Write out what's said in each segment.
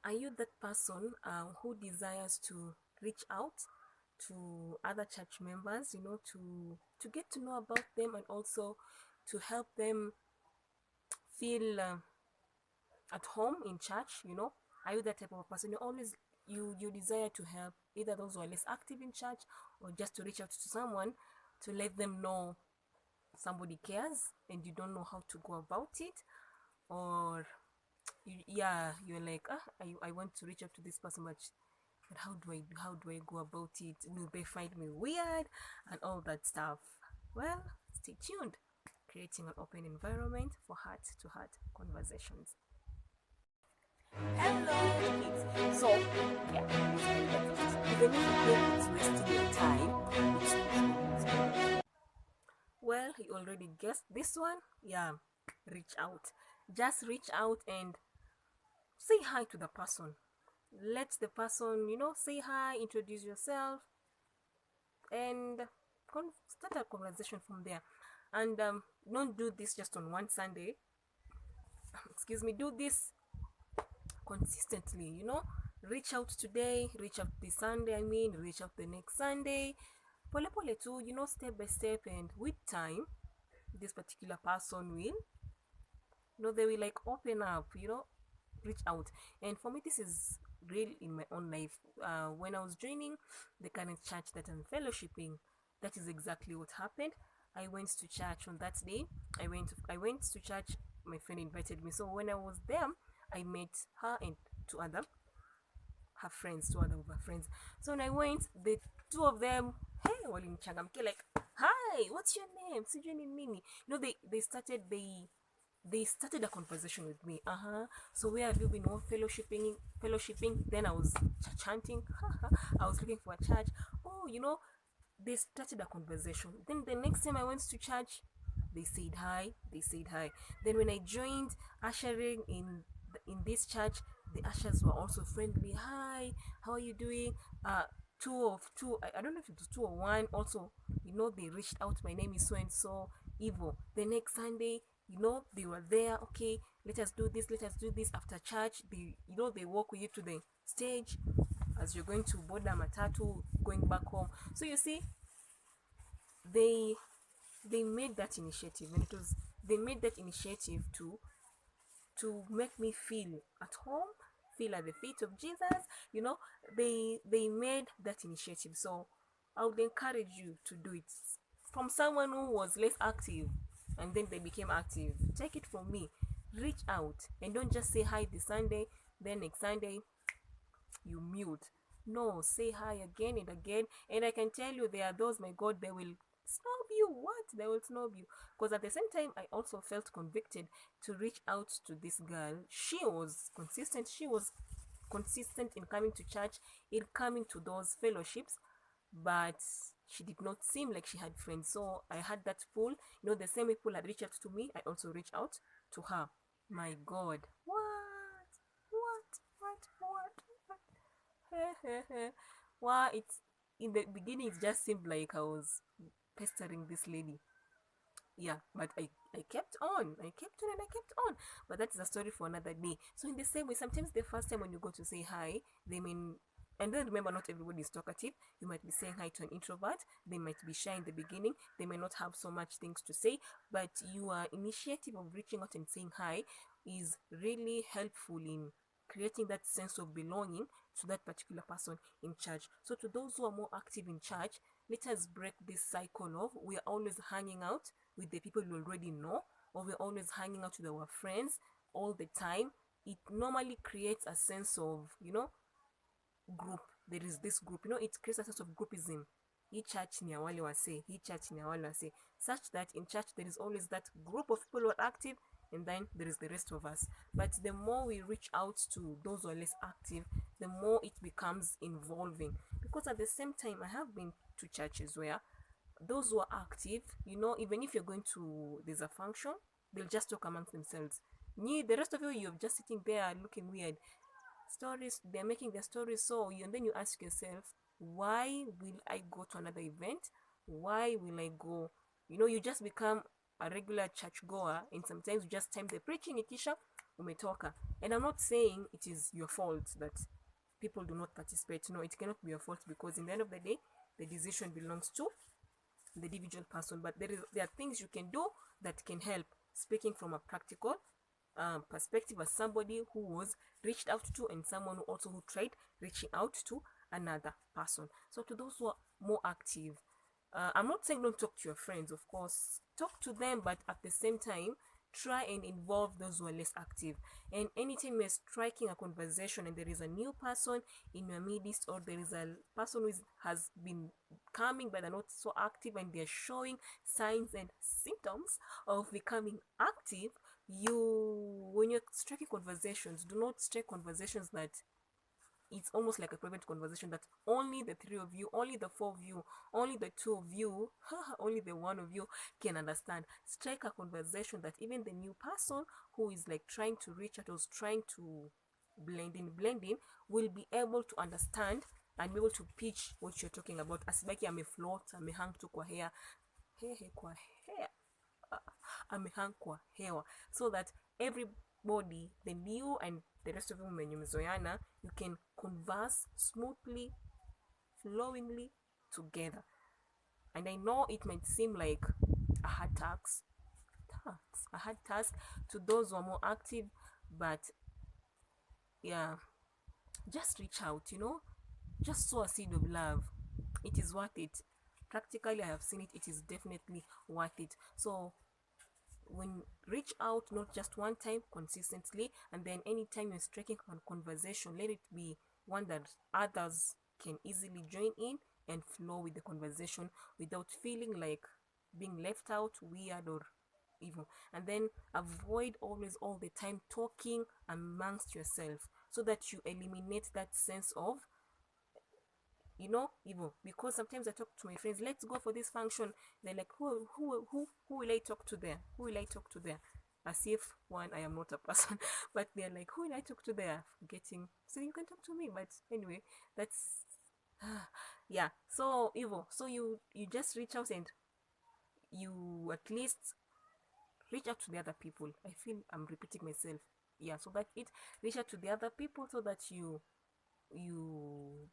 Are you that person who desires to reach out to other church members, to get to know about them and also to help them feel at home in church? Are you that type of a person? You desire to help either those who are less active in church, or just to reach out to someone to let them know somebody cares and you don't know how to go about it, or you're like, I want to reach out to this person, but how do I go about it? Will they find me weird and all that stuff? Well, stay tuned. Creating an open environment for heart to heart conversations. Hello, kids. So, yeah, even if you think it's wasting your time, well, you already guessed this one. Yeah, reach out. Just reach out and say hi to the person. Let the person, say hi, introduce yourself, and start a conversation from there. And don't do this just on one Sunday. Excuse me, do this consistently. Reach out today, reach out this Sunday, reach out the next Sunday. Pole pole too, step by step, and with time, this particular person will, they will like open up, reach out. And for me, this is real in my own life. When I was joining the current church that I'm fellowshipping, that is exactly what happened. I went to church on that day. I went to church. My friend invited me. So when I was there, I met her and two other her friends, two other of her friends. So when I went, the two of them, hey, walimchangamke, like, hi, what's your name? Sijui Mini. They started a conversation with me. So where have you been? What fellowshipping? Then I was chanting. I was looking for a church. Oh, they started a conversation. Then the next time I went to church, they said hi. They said hi. Then when I joined ushering in this church, the ushers were also friendly. Hi, how are you doing? Two of two. I don't know if it was two or one. Also, they reached out. My name is so and so. Evo. The next Sunday, they were there. Okay, let us do this. Let us do this after church. They walk with you to the stage as you're going to board a matatu going back home. So you see, they they made that initiative, and they made that initiative to make me feel at home, feel at the feet of Jesus. They made that initiative. So I would encourage you to do it. From someone who was less active and then they became active, take it from me. Reach out and don't just say hi this Sunday, then next Sunday you mute. No, say hi again and again. And I can tell you, there are those, my God, they will snob you. What? They will snob you. Because at the same time, I also felt convicted to reach out to this girl. She was consistent. She was consistent in coming to church, in coming to those fellowships, but she did not seem like she had friends. So I had that pull. The same people had reached out to me, I also reached out to her. My God. What? Well, it's in the beginning, it just seemed like I was pestering this lady. Yeah, but I kept on. I kept on and I kept on. But that's a story for another day. So in the same way, sometimes the first time when you go to say hi, they mean, and then remember, not everybody is talkative. You might be saying hi to an introvert. They might be shy in the beginning. They may not have so much things to say, but your initiative of reaching out and saying hi is really helpful in creating that sense of belonging to that particular person in church. So to those who are more active in church, let us break this cycle of we are always hanging out with the people we already know, or we're always hanging out with our friends all the time. It normally creates a sense of, group. There is this group, it creates a sense of groupism. Hii church ni ya wale wase, hii church ni ya wale wase, such that in church there is always that group of people who are active, and then there is the rest of us. But the more we reach out to those who are less active, the more it becomes involving. Because at the same time, I have been to churches where those who are active, even if you're going to, there's a function, they'll just talk amongst themselves. The rest of you, you're just sitting there looking weird. Stories, they're making their stories. So and then you ask yourself, why will I go to another event? Why will I go? You just become a regular church goer, and sometimes you just time the preaching, Itisha, umetoka. And I'm not saying it is your fault that people do not participate. No, it cannot be your fault, because in the end of the day, the decision belongs to the individual person. But there are things you can do that can help. Speaking from a practical perspective, as somebody who was reached out to, and someone who also who tried reaching out to another person. So to those who are more active, I'm not saying don't talk to your friends, of course, talk to them, but at the same time, try and involve those who are less active. And anytime you're striking a conversation and there is a new person in your midst, or there is a person who has been coming but they're not so active, and they're showing signs and symptoms of becoming active, when you're striking conversations, do not strike conversations that it's almost like a private conversation that only the three of you, only the four of you, only the two of you, only the one of you can understand. Strike a conversation that even the new person who is like trying to reach out, or is trying to blend in, will be able to understand and be able to pitch what you're talking about. Asibaki amefloat, amehang tu kwa hair, kwa hair, amehang kwa hewa, so that everybody, the new and the rest of them, when mmezoeana, you can converse smoothly, flowingly together. And I know it might seem like a hard task to those who are more active, but yeah, just reach out, just sow a seed of love. It is worth it. Practically, I have seen it. It is definitely worth it. So when reach out, not just one time, consistently, and then anytime you're striking a conversation, let it be one that others can easily join in and flow with the conversation without feeling like being left out, weird, or evil. And then avoid always all the time talking amongst yourself, so that you eliminate that sense of evil. Because sometimes I talk to my friends, let's go for this function, they're like, who will I talk to there, as if, one, I am not a person, but they're like, who will I talk to there, forgetting, so you can talk to me. But anyway, that's yeah, so evil. So you just reach out, and you at least reach out to the other people. I feel I'm repeating myself. Yeah, so that it reach out to the other people, so that you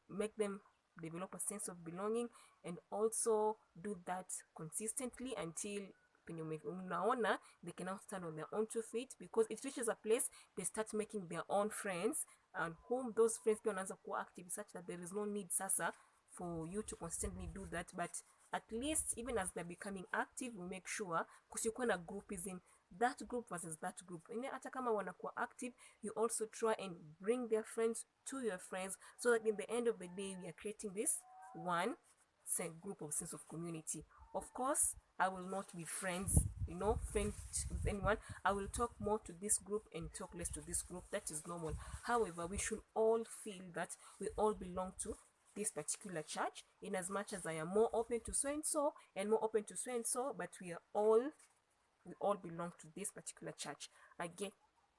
make them develop a sense of belonging, and also do that consistently until unaona they can now stand on their own 2 feet, because it reaches a place they start making their own friends, and whom those friends pia wanaanza kuwa active, such that there is no need sasa for you to constantly do that. But at least even as they're becoming active, we make sure, kusikuwa na groupism, that group versus that group. Hata kama wanakuwa active, you also try and bring their friends to your friends, so that in the end of the day, we are creating this one group of sense of community. Of course, I will not be friends with anyone. I will talk more to this group and talk less to this group. That is normal. However, we should all feel that we all belong to this particular church, in as much as I am more open to so and so and more open to so and so, but we all belong to this particular church. Again,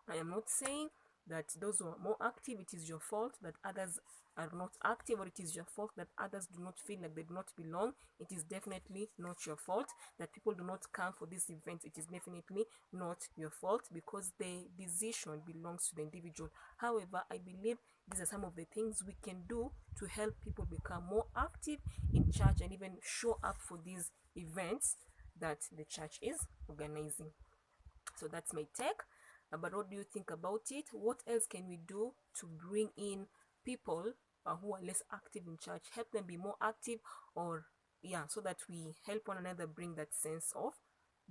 I am not saying that those who are more active, it is your fault that others are not active, or it is your fault that others do not feel like they do not belong. It is definitely not your fault that people do not come for this event. It is definitely not your fault, because the decision belongs to the individual. However, I believe these are some of the things we can do to help people become more active in church, and even show up for these events that the church is organizing. So that's my take. But what do you think about it? What else can we do to bring in people who are less active in church, help them be more active, or so that we help one another bring that sense of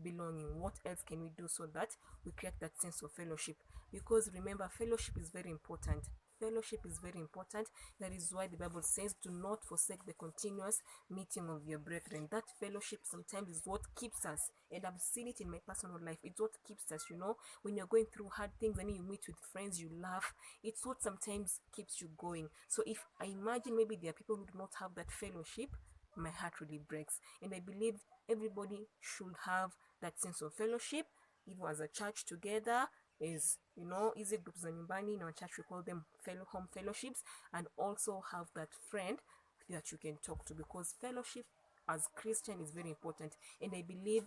belonging? What else can we do so that we create that sense of fellowship? Because remember, fellowship is very important. Fellowship is very important. That is why the Bible says, do not forsake the continuous meeting of your brethren. That fellowship sometimes is what keeps us, and I've seen it in my personal life. It's what keeps us, when you're going through hard things and you meet with friends, you laugh. It's what sometimes keeps you going. So if I imagine maybe there are people who do not have that fellowship, my heart really breaks. And I believe everybody should have that sense of fellowship, even as a church together. Is easy groups za nyumbani. In our church we call them home fellowships, and also have that friend that you can talk to, because fellowship as Christian is very important. And I believe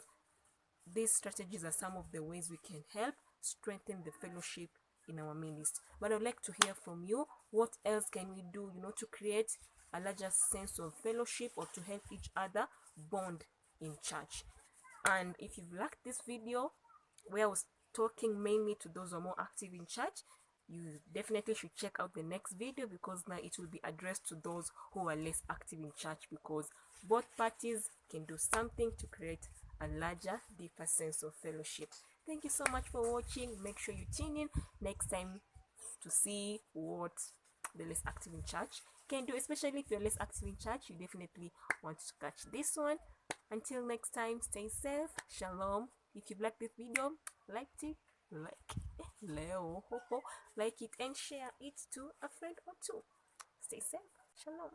these strategies are some of the ways we can help strengthen the fellowship in our midst. But I'd like to hear from you. What else can we do, to create a larger sense of fellowship or to help each other bond in church? And if you've liked this video where I was talking mainly to those who are more active in church, you definitely should check out the next video, because now it will be addressed to those who are less active in church, because both parties can do something to create a larger, deeper sense of fellowship. Thank you so much for watching. Make sure you tune in next time to see what the less active in church can do. Especially if you're less active in church, you definitely want to catch this one. Until next time, stay safe. Shalom. If you've liked this video, like it, like it and share it to a friend or two. Stay safe. Shalom.